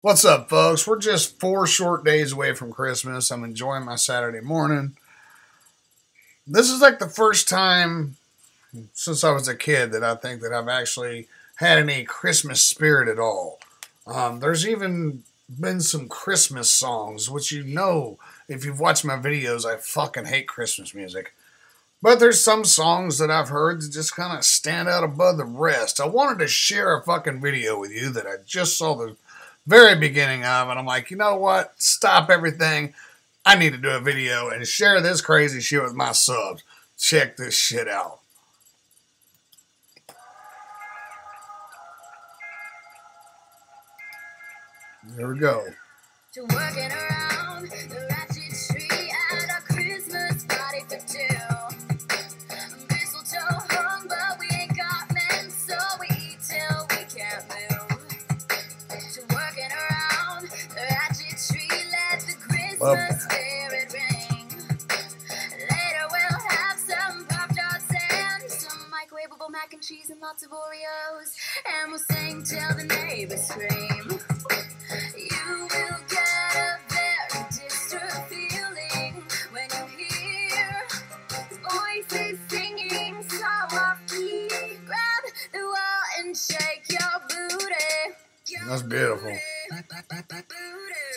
What's up, folks? We're just 4 short days away from Christmas. I'm enjoying my Saturday morning. This is like the first time since I was a kid that I think that I've actually had any Christmas spirit at all. There's even been some Christmas songs, which if you've watched my videos, I fucking hate Christmas music. But there's some songs that I've heard that just kind of stand out above the rest. I wanted to share a fucking video with you that I just saw the very beginning of, and I'm like, you know what? Stop everything. I need to do a video and share this crazy shit with my subs. Check this shit out. Here we go. To working around the Ratchet tree at a Christmas party for two. Mistletoe hung, but we ain't got men, so we eat till we can't move. To working around the Ratchet tree, let the Christmas spirit ring. Later we'll have some Pop-Tarts and some microwavable mac and cheese and lots of Oreos, and we'll sing till the neighbors scream. You will get a very distant feeling when you hear voices singing so softly. Grab the wall and shake your booty. That's beautiful. To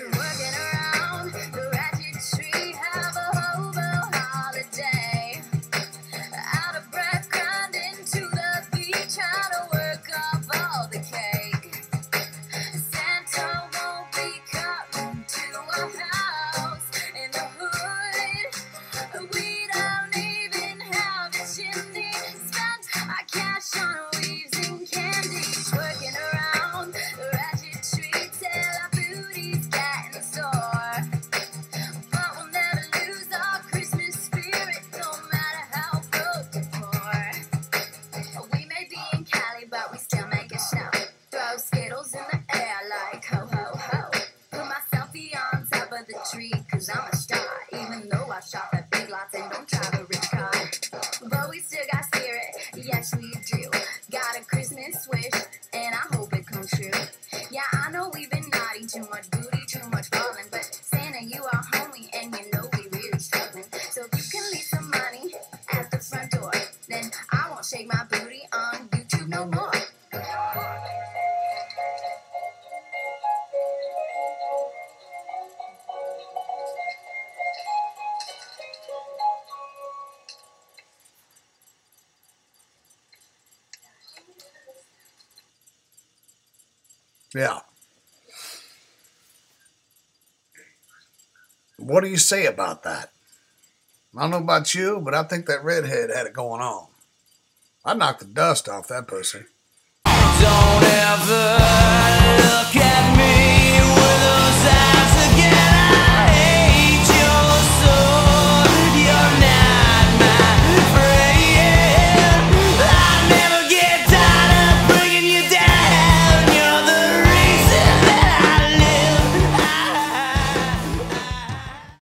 working around the Ratchet tree, have a hobo holiday. Out of breath, grinding to the beat, trying to work off all the cake. Santa won't be coming to our house in the hood. We don't even have a chimney. Spent our cash on weaves and candies. Working around the Ratchet tree till our booties get in the store. But we'll never lose our Christmas spirit, no matter how broke or poor. We may be in Cali, but we still make it snow. Throw Skittles in the air like ho ho ho. Put my selfie on top of the tree, cause I'm a star. Even though I shop at Big Lots and don't drive a rich car. But we still got spirit, yes we do. Got a Christmas wish, and I hope it comes true. Yeah, I know we've been naughty, too much booty, too much falling. But Santa, you are homie, and you know we really struggling. So if you can leave some money at the front door, then I won't shake my booty on YouTube no more. Yeah. What do you say about that? I don't know about you, but I think that redhead had it going on. I knocked the dust off that pussy. Don't ever